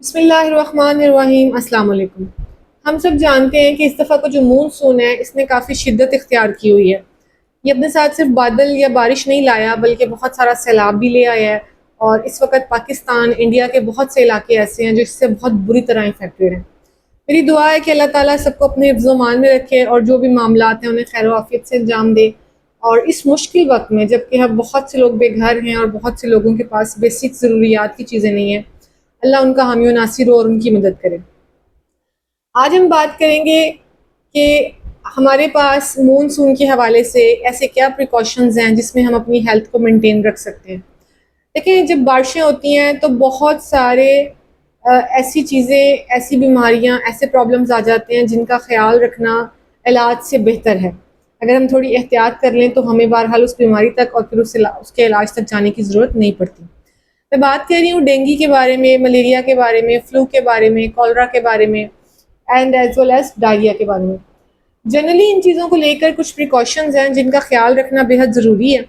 बिस्मिल्लाहिर्रहमानिर्रहीम अस्सलाम वालेकुम। हम सब जानते हैं कि इस दफ़ा का जो मानसून है इसने काफ़ी शिद्दत इख्तियार की हुई है। ये अपने साथ सिर्फ बादल या बारिश नहीं लाया बल्कि बहुत सारा सैलाब भी ले आया है। और इस वक्त पाकिस्तान, इंडिया के बहुत से इलाके ऐसे हैं जो इससे बहुत बुरी तरह इफेक्टेड हैं। मेरी दुआ है कि अल्लाह ताला सबको अपने हिफ्ज़-ओ-मान में रखे और जो भी मामलात हैं उन्हें खैर आफियत से अंजाम दे। और इस मुश्किल वक्त में जबकि हम बहुत से लोग बेघर हैं और बहुत से लोगों के पास बेसिक ज़रूरियात की चीज़ें नहीं हैं, अल्लाह उनका हामी व नासिर हो और उनकी मदद करे। आज हम बात करेंगे कि हमारे पास मानसून के हवाले से ऐसे क्या प्रिकॉशंस हैं जिसमें हम अपनी हेल्थ को मेंटेन रख सकते हैं। देखिए, जब बारिशें होती हैं तो बहुत सारे ऐसी चीज़ें, ऐसी बीमारियां, ऐसे प्रॉब्लम्स आ जाते हैं जिनका ख्याल रखना इलाज से बेहतर है। अगर हम थोड़ी एहतियात कर लें तो हमें बहरहाल उस बीमारी तक और फिर उसके इलाज तक जाने की ज़रूरत नहीं पड़ती। मैं बात कर रही हूँ डेंगू के बारे में, मलेरिया के बारे में, फ्लू के बारे में, कॉलरा के बारे में and as well as diarrhoea के बारे में। जनरली इन चीज़ों को लेकर कुछ प्रिकॉशंस हैं जिनका ख्याल रखना बेहद ज़रूरी है।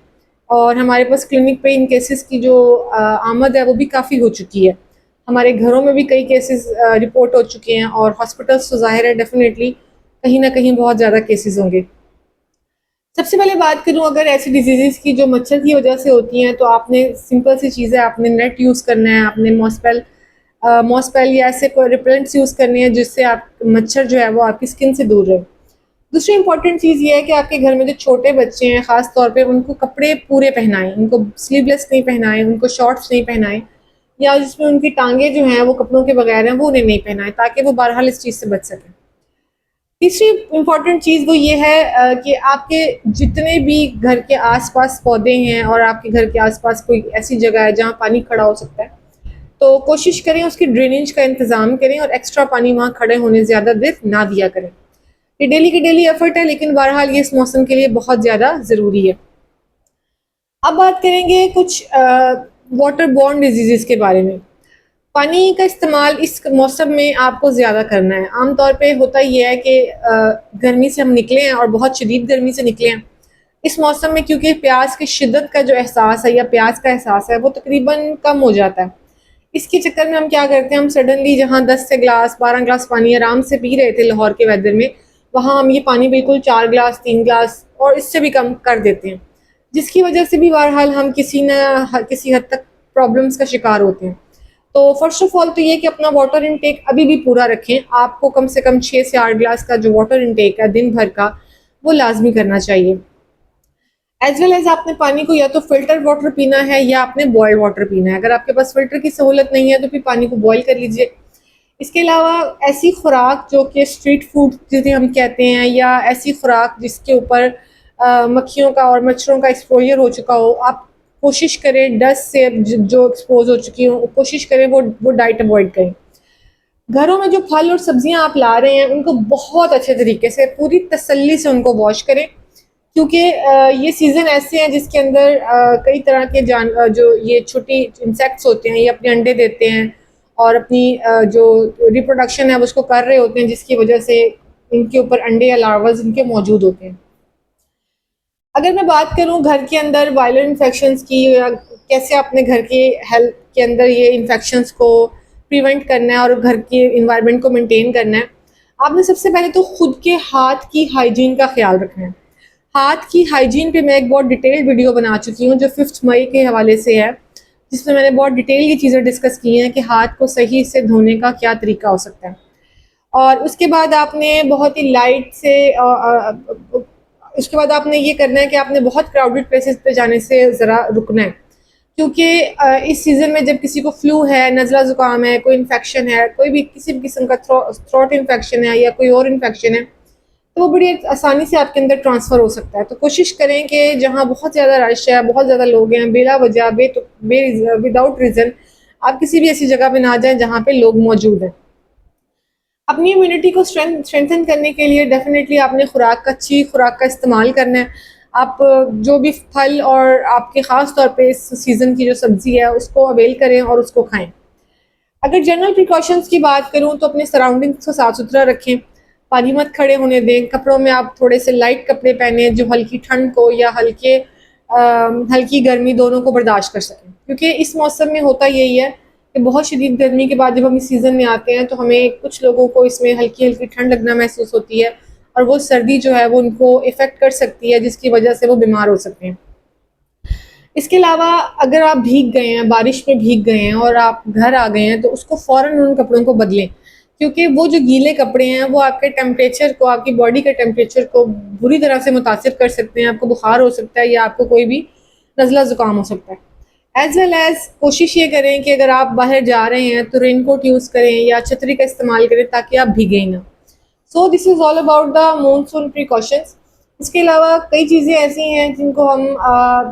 और हमारे पास क्लिनिक पे इन केसेस की जो आमद है वो भी काफ़ी हो चुकी है। हमारे घरों में भी कई केसेस रिपोर्ट हो चुके हैं और हॉस्पिटल्स तो ज़ाहिर है डेफिनेटली कहीं ना कहीं बहुत ज़्यादा केसेस होंगे। सबसे पहले बात करूं अगर ऐसी डिजीज़ की जो मच्छर की वजह से होती हैं, तो आपने सिंपल सी चीज़ है, आपने नेट यूज़ करना है, आपने मॉस्पेल या ऐसे कोई रिपेलेंट्स यूज़ करने हैं जिससे आप मच्छर जो है वो आपकी स्किन से दूर रहे। दूसरी इंपॉर्टेंट चीज़ ये है कि आपके घर में जो छोटे बच्चे हैं ख़ास तौर पे उनको कपड़े पूरे पहनाएं, उनको स्लीवलेस नहीं पहनाएं, उनको शॉर्ट्स नहीं पहनाएं या जिसमें उनकी टांगे जो हैं वो कपड़ों के बगैर हैं वो उन्हें नहीं पहनाएं ताकि वो बहरहाल इस चीज़ से बच सकें। तीसरी इम्पॉर्टेंट चीज़ वो ये है कि आपके जितने भी घर के आसपास पौधे हैं और आपके घर के आसपास कोई ऐसी जगह है जहाँ पानी खड़ा हो सकता है, तो कोशिश करें उसकी ड्रेनेज का इंतज़ाम करें और एक्स्ट्रा पानी वहाँ खड़े होने ज़्यादा देर ना दिया करें। ये डेली की डेली एफर्ट है, लेकिन बहरहाल ये इस मौसम के लिए बहुत ज़्यादा ज़रूरी है। अब बात करेंगे कुछ वाटर बॉर्न डिजीज़ के बारे में। पानी का इस्तेमाल इस मौसम में आपको ज़्यादा करना है। आम तौर पे होता ये है कि गर्मी से हम निकले हैं और बहुत शदीद गर्मी से निकले हैं। इस मौसम में क्योंकि प्यास की शिद्दत का जो एहसास है या प्यास का एहसास है वो तकरीबन कम हो जाता है। इसके चक्कर में हम क्या करते हैं, हम सडनली जहाँ 10 से ग्लास 12 ग्लास पानी आराम से पी रहे थे लाहौर के वेदर में, वहाँ हम ये पानी बिल्कुल 4 ग्लास 3 ग्लास और इससे भी कम कर देते हैं, जिसकी वजह से भी बहरहाल हम किसी हद तक प्रॉब्लम्स का शिकार होते हैं। तो फर्स्ट ऑफ ऑल तो ये कि अपना वाटर इनटेक अभी भी पूरा रखें। आपको कम से कम 6 से 8 ग्लास का जो वाटर इनटेक है दिन भर का, वो लाजमी करना चाहिए। एज वेल एज आपने पानी को या तो फिल्टर वाटर पीना है या आपने बॉयल्ड वाटर पीना है। अगर आपके पास फिल्टर की सहूलत नहीं है तो फिर पानी को बॉयल कर लीजिए। इसके अलावा ऐसी खुराक जो कि स्ट्रीट फूड जिसे हम कहते हैं या ऐसी खुराक जिसके ऊपर मक्खियों का और मच्छरों का एक्सपोजर हो चुका हो, आप कोशिश करें डस्ट से जो एक्सपोज हो चुकी हो कोशिश करें वो डाइट अवॉइड करें। घरों में जो फल और सब्जियां आप ला रहे हैं उनको बहुत अच्छे तरीके से पूरी तसल्ली से उनको वॉश करें, क्योंकि ये सीज़न ऐसे हैं जिसके अंदर कई तरह के जो ये छोटी इंसेक्ट्स होते हैं ये अपने अंडे देते हैं और अपनी जो रिप्रोडक्शन है उसको कर रहे होते हैं, जिसकी वजह से इनके ऊपर अंडे या लार्वाज इनके मौजूद होते हैं। अगर मैं बात करूं घर के अंदर वायरल इन्फेक्शंस की या कैसे अपने घर के हेल्थ के अंदर ये इन्फेक्शंस को प्रिवेंट करना है और घर के इन्वायरमेंट को मेंटेन करना है, आपने सबसे पहले तो खुद के हाथ की हाइजीन का ख्याल रखना है। हाथ की हाइजीन पे मैं एक बहुत डिटेल्ड वीडियो बना चुकी हूँ जो 5 मई के हवाले से है, जिसमें मैंने बहुत डिटेल ये चीज़ें डिस्कस की हैं कि हाथ को सही से धोने का क्या तरीका हो सकता है। और उसके बाद आपने बहुत ही लाइट से उसके बाद आपने ये करना है कि आपने बहुत क्राउडेड प्लेसेस पे जाने से ज़रा रुकना है, क्योंकि इस सीज़न में जब किसी को फ्लू है, नज़ला ज़ुकाम है, कोई इन्फेक्शन है, कोई भी किसी भी किस्म का थ्रोट इन्फेक्शन है या कोई और इन्फेक्शन है, तो वो बड़ी आसानी से आपके अंदर ट्रांसफ़र हो सकता है। तो कोशिश करें कि जहाँ बहुत ज़्यादा रश है, बहुत ज़्यादा लोग हैं, बेला वजह विदाउट रीज़न आप किसी भी ऐसी जगह पे ना जाएं जहाँ पे लोग मौजूद हैं। अपनी इम्यूनिटी को स्ट्रेंथन करने के लिए डेफिनेटली आपने अच्छी खुराक का इस्तेमाल करना है। आप जो भी फल और आपके ख़ास तौर पे इस सीज़न की जो सब्ज़ी है उसको अवेल करें और उसको खाएं। अगर जनरल प्रिकॉशंस की बात करूं तो अपने सराउंडिंग्स को साफ सुथरा रखें, पानी मत खड़े होने दें, कपड़ों में आप थोड़े से लाइट कपड़े पहने जो हल्की ठंड को या हल्की गर्मी दोनों को बर्दाश्त कर सकें, क्योंकि इस मौसम में होता यही है कि बहुत शदीद गर्मी के बाद जब हम इस सीज़न में आते हैं तो हमें कुछ लोगों को इसमें हल्की हल्की ठंड लगना महसूस होती है और वो सर्दी जो है वो उनको इफ़ेक्ट कर सकती है, जिसकी वजह से वो बीमार हो सकते हैं। इसके अलावा अगर आप भीग गए हैं, बारिश में भीग गए हैं और आप घर आ गए हैं तो उसको फ़ौरन उन कपड़ों को बदलें, क्योंकि वो जो गीले कपड़े हैं वो आपके टेम्परेचर को, आपकी बॉडी के टेम्परेचर को बुरी तरह से मुतासिर कर सकते हैं। आपको बुखार हो सकता है या आपको कोई भी नज़ला ज़ुकाम हो सकता है। एज़ वेल एज़ कोशिश ये करें कि अगर आप बाहर जा रहे हैं तो रेनकोट यूज़ करें या छतरी का इस्तेमाल करें ताकि आप भीगें ना। So this is all about the monsoon precautions. इसके अलावा कई चीज़ें ऐसी हैं जिनको हम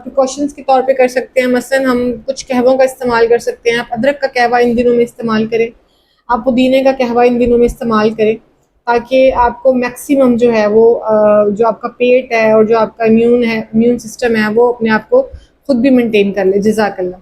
प्रिकॉशंस के तौर पे कर सकते हैं। मसलन हम कुछ कहवों का इस्तेमाल कर सकते हैं। आप अदरक का कहवा इन दिनों में इस्तेमाल करें, आप पुदीने का कहवा इन दिनों में इस्तेमाल करें, ताकि आपको मैक्सिमम जो है वो जो आपका पेट है और जो आपका इम्यून सिस्टम है वो अपने आप को खुद भी मेंटेन कर ले। जज़ाकल्लाह।